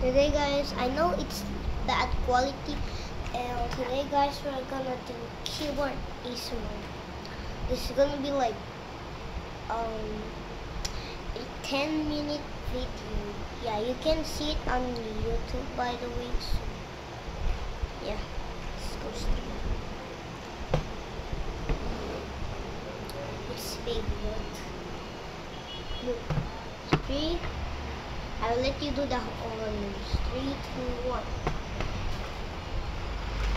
Today guys, I know it's bad quality, and today guys we're gonna do keyboard ASMR. This is gonna be like a 10-minute video. Yeah, you can see it on YouTube by the way. So yeah, let's go start. It's big, but look, 3. I'll let you do the honors. 3, 2, 1.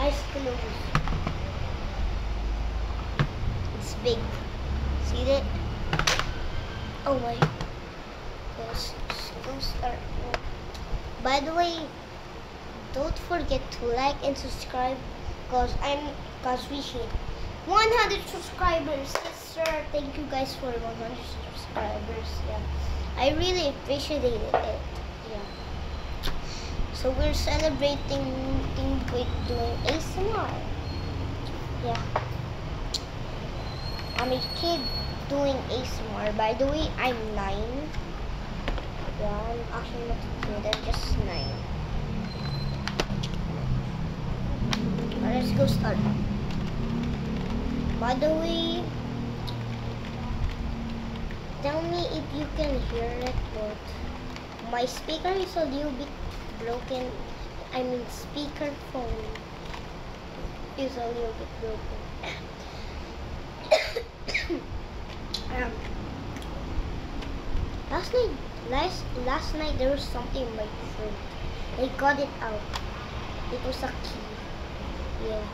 Eyes closed. It's big. See that? Oh my. Let's start. By the way, don't forget to like and subscribe because we hit 100 subscribers. Yes sir. Thank you guys for 100 subscribers. Yeah. I really appreciate it. Yeah. So we're celebrating with doing ASMR. Yeah. I'm a kid doing ASMR. By the way, I'm 9. Yeah, I'm actually not a kid. I'm just 9. Let's go start. By the way, tell me if you can hear it, but my speaker is a little bit broken. I mean, speaker phone is a little bit broken. Last night there was something in my throat. I got it out. It was a key. Yeah.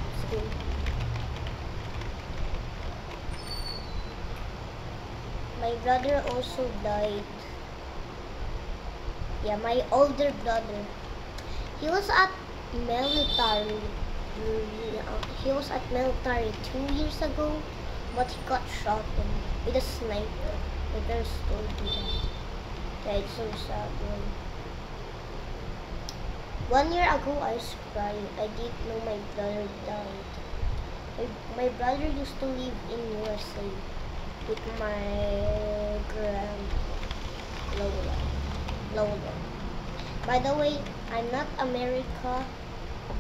Let's go. My brother also died. Yeah, my older brother. He was at military. He was at military 2 years ago, but he got shot with a sniper. The girl told me that. Yeah, it's so sad. 1 year ago, I was crying. I didn't know my brother died. My brother used to live in USA with my Lola. By the way, I'm not America,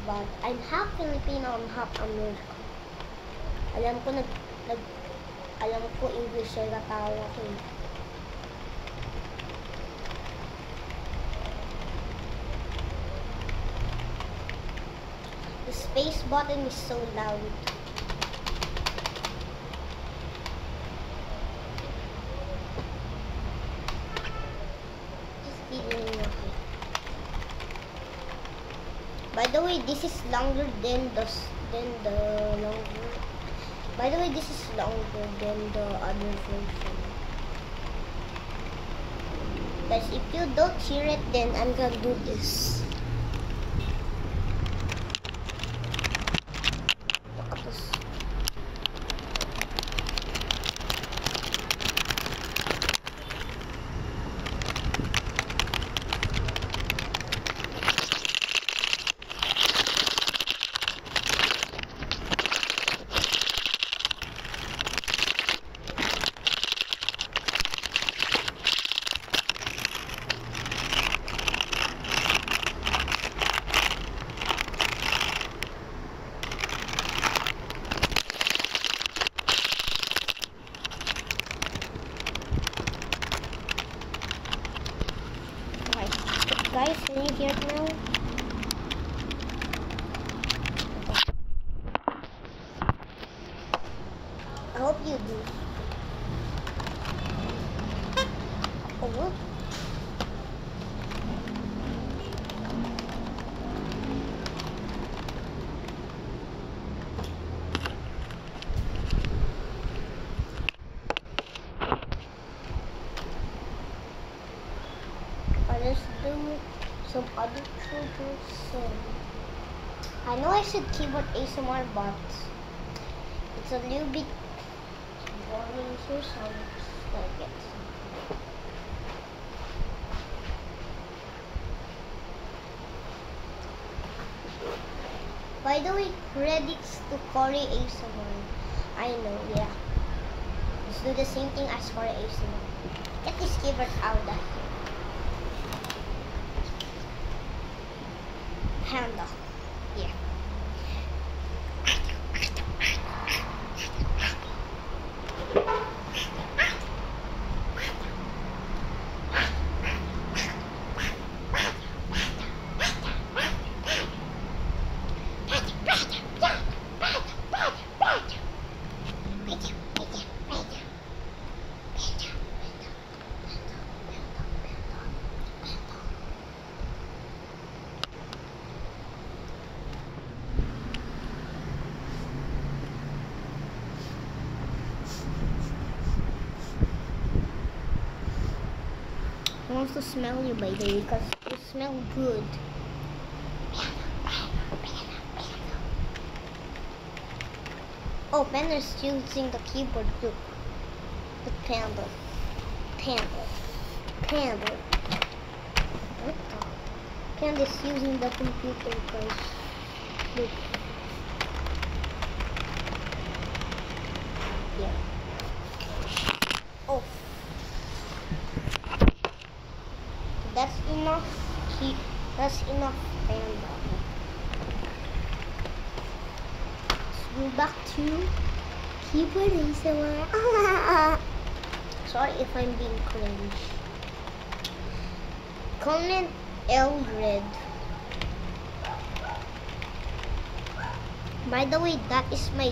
but I'm half Filipino, I'm half America. Alam ko English ay katawa ko. The space button is so loud. By the way, this is longer than the By the way, this is longer than the other version. Guys, if you don't hear it, then I'm gonna do this. Look at this. Guys, can you hear it now? I hope you do. Oh, look. Let's do some other triggers. So I know I said keyboard ASMR, but it's a little bit boring here, so I'm just gonna get some. By the way, credits to Corey ASMR. I know, yeah. Let's do the same thing as for ASMR. Get this keyboard out of here. Panda. Yeah. I want to smell you by the way because you smell good. Oh, Penner's using the keyboard too. The Panda. Panda. What the? Panda's using the computer guys. Look. Yeah. Oh. That's enough. That's enough, Panda. Let's go back to keyboard ASMR. Sorry if I'm being cringe. Comment Eldred. By the way, that is my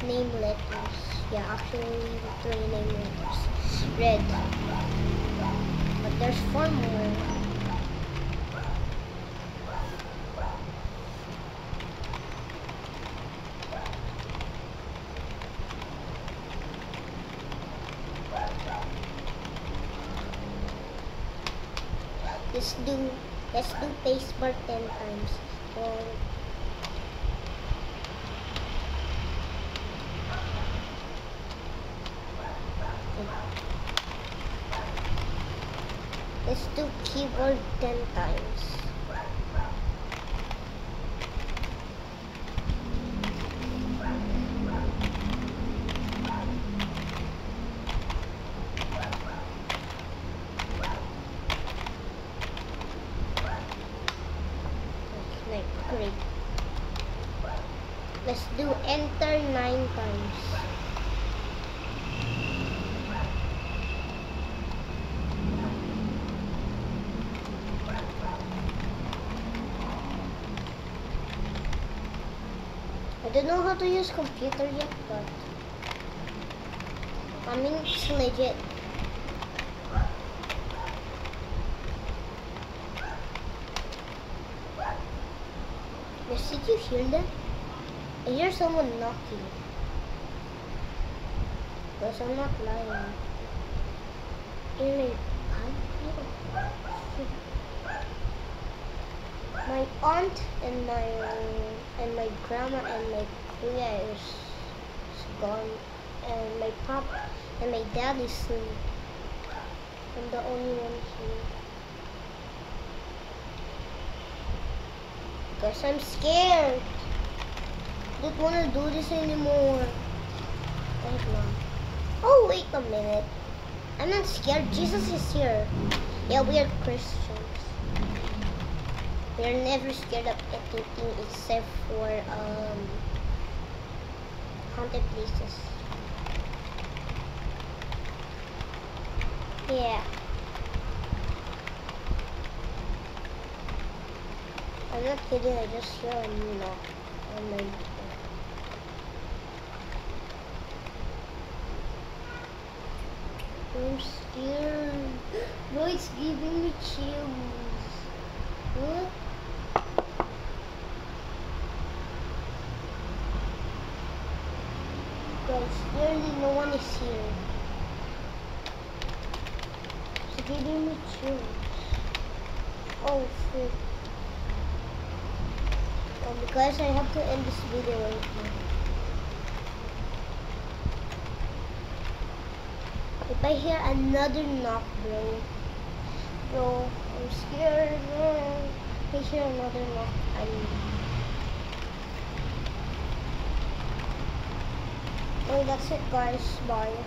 3 name letters. Yeah, actually 3 name letters. Red. But there's 4 more. Let's do spacebar 10 times. Let's do keyboard 10 times. Great. Let's do enter 9 times. I don't know how to use computer yet, but I mean it's legit. Yes, did you hear that? I hear someone knocking. Because I'm not lying. My aunt and my grandma and my kuya is gone, and my pop and my dad is asleep. I'm the only one here. Because I'm scared. Don't want to do this anymore. Oh, wait a minute. I'm not scared. Jesus is here. Yeah, we are Christians. We are never scared of anything except for haunted places. Yeah. I'm not kidding, I just hear a knock on my door. I'm scared. No, it's giving me chills. What? Guys, clearly no one is here. It's giving me chills. Oh shit. Because I have to end this video right now. If I hear another knock, bro, I'm scared. If I hear another knock, And that's it, guys. Bye.